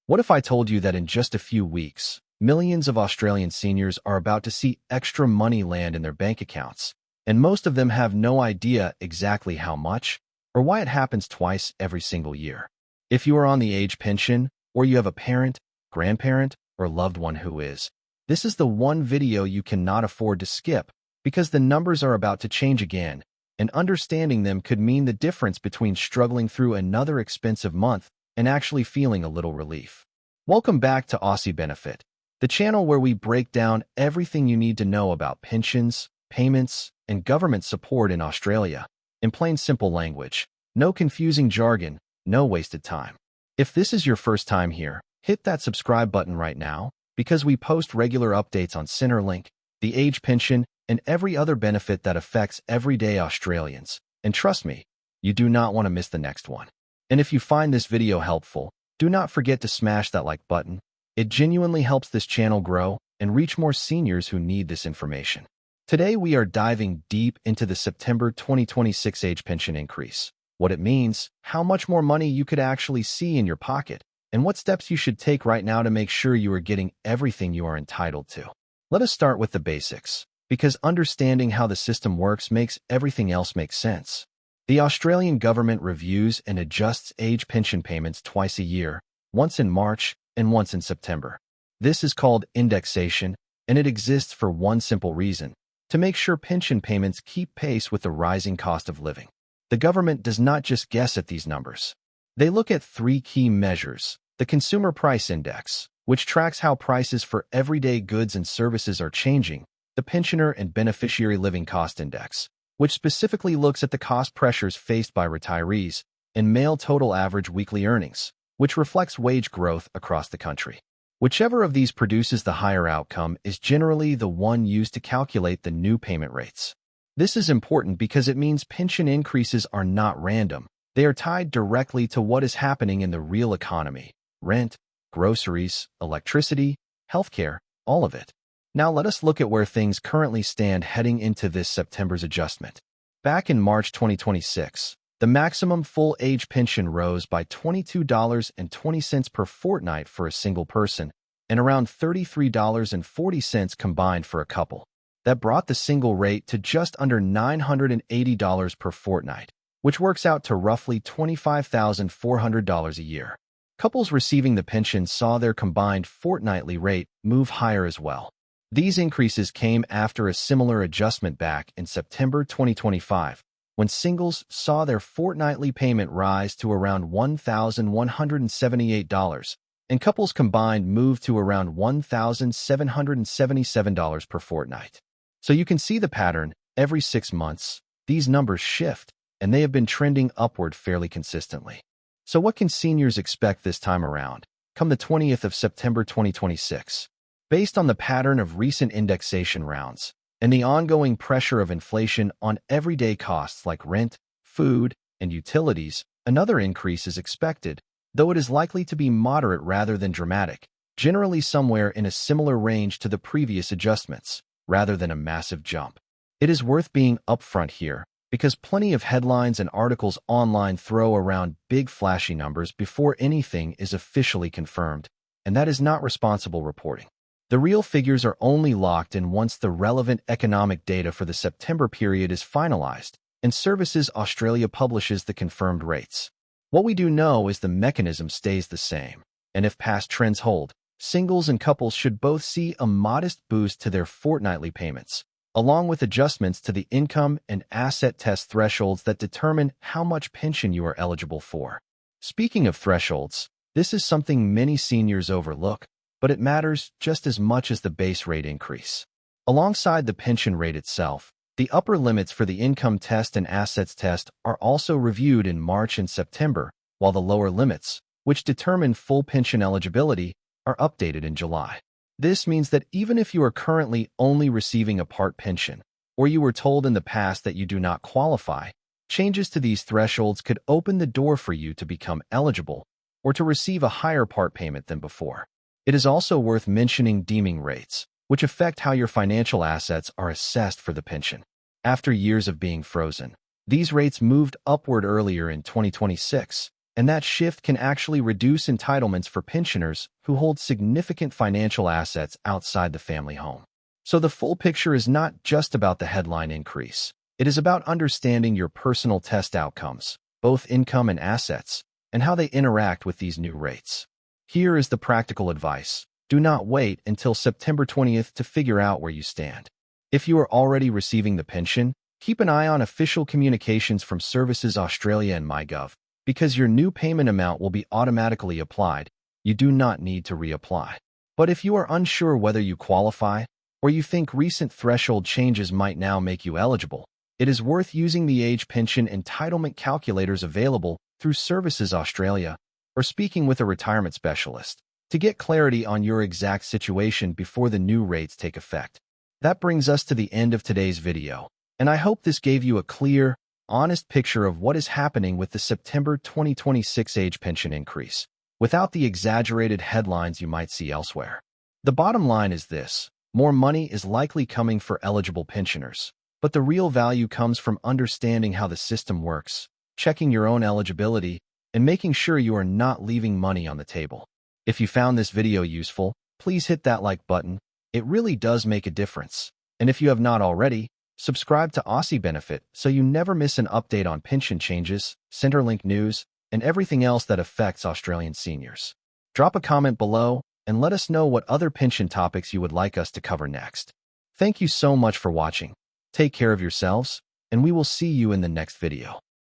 What if I told you that in just a few weeks, millions of Australian seniors are about to see extra money land in their bank accounts, and most of them have no idea exactly how much or why it happens twice every single year? If you are on the age pension, or you have a parent, grandparent, or loved one who is, this is the one video you cannot afford to skip, because the numbers are about to change again, and understanding them could mean the difference between struggling through another expensive month and actually feeling a little relief. Welcome back to Aussie Benefit, the channel where we break down everything you need to know about pensions, payments, and government support in Australia, in plain simple language. No confusing jargon, no wasted time. If this is your first time here, hit that subscribe button right now, because we post regular updates on Centrelink, the age pension, and every other benefit that affects everyday Australians. And trust me, you do not want to miss the next one. And if you find this video helpful, do not forget to smash that like button. It genuinely helps this channel grow and reach more seniors who need this information. Today we are diving deep into the September 2026 age pension increase, what it means, how much more money you could actually see in your pocket, and what steps you should take right now to make sure you are getting everything you are entitled to. Let us start with the basics, because understanding how the system works makes everything else make sense. The Australian government reviews and adjusts age pension payments twice a year, once in March and once in September. This is called indexation, and it exists for one simple reason: to make sure pension payments keep pace with the rising cost of living. The government does not just guess at these numbers. They look at three key measures: the Consumer Price Index, which tracks how prices for everyday goods and services are changing; the Pensioner and Beneficiary Living Cost Index, which specifically looks at the cost pressures faced by retirees; and male total average weekly earnings, which reflects wage growth across the country. Whichever of these produces the higher outcome is generally the one used to calculate the new payment rates. This is important because it means pension increases are not random. They are tied directly to what is happening in the real economy: rent, groceries, electricity, healthcare, all of it. Now let us look at where things currently stand heading into this September's adjustment. Back in March 2026, the maximum full age pension rose by $22.20 per fortnight for a single person, and around $33.40 combined for a couple. That brought the single rate to just under $980 per fortnight, which works out to roughly $25,400 a year. Couples receiving the pension saw their combined fortnightly rate move higher as well. These increases came after a similar adjustment back in September 2025, when singles saw their fortnightly payment rise to around $1,178, and couples combined moved to around $1,777 per fortnight. So you can see the pattern. Every 6 months, these numbers shift, and they have been trending upward fairly consistently. So what can seniors expect this time around, come the 20th of September 2026? Based on the pattern of recent indexation rounds and the ongoing pressure of inflation on everyday costs like rent, food, and utilities, another increase is expected, though it is likely to be moderate rather than dramatic, generally somewhere in a similar range to the previous adjustments, rather than a massive jump. It is worth being upfront here, because plenty of headlines and articles online throw around big flashy numbers before anything is officially confirmed, and that is not responsible reporting. The real figures are only locked in once the relevant economic data for the September period is finalized and Services Australia publishes the confirmed rates. What we do know is the mechanism stays the same, and if past trends hold, singles and couples should both see a modest boost to their fortnightly payments, along with adjustments to the income and asset test thresholds that determine how much pension you are eligible for. Speaking of thresholds, this is something many seniors overlook, but it matters just as much as the base rate increase. Alongside the pension rate itself, the upper limits for the income test and assets test are also reviewed in March and September, while the lower limits, which determine full pension eligibility, are updated in July. This means that even if you are currently only receiving a part pension, or you were told in the past that you do not qualify, changes to these thresholds could open the door for you to become eligible or to receive a higher part payment than before. It is also worth mentioning deeming rates, which affect how your financial assets are assessed for the pension. After years of being frozen, these rates moved upward earlier in 2026, And that shift can actually reduce entitlements for pensioners who hold significant financial assets outside the family home. So the full picture is not just about the headline increase. It is about understanding your personal test outcomes, both income and assets, and how they interact with these new rates. Here is the practical advice. Do not wait until September 20th to figure out where you stand. If you are already receiving the pension, keep an eye on official communications from Services Australia and MyGov, because your new payment amount will be automatically applied. You do not need to reapply. But if you are unsure whether you qualify, or you think recent threshold changes might now make you eligible, it is worth using the age pension entitlement calculators available through Services Australia or speaking with a retirement specialist to get clarity on your exact situation before the new rates take effect. That brings us to the end of today's video, and I hope this gave you a clear, honest picture of what is happening with the September 2026 age pension increase, without the exaggerated headlines you might see elsewhere. The bottom line is this: more money is likely coming for eligible pensioners, but the real value comes from understanding how the system works, checking your own eligibility, and making sure you are not leaving money on the table. If you found this video useful, please hit that like button. It really does make a difference. And if you have not already, subscribe to Aussie Benefit so you never miss an update on pension changes, Centrelink news, and everything else that affects Australian seniors. Drop a comment below and let us know what other pension topics you would like us to cover next. Thank you so much for watching. Take care of yourselves, and we will see you in the next video.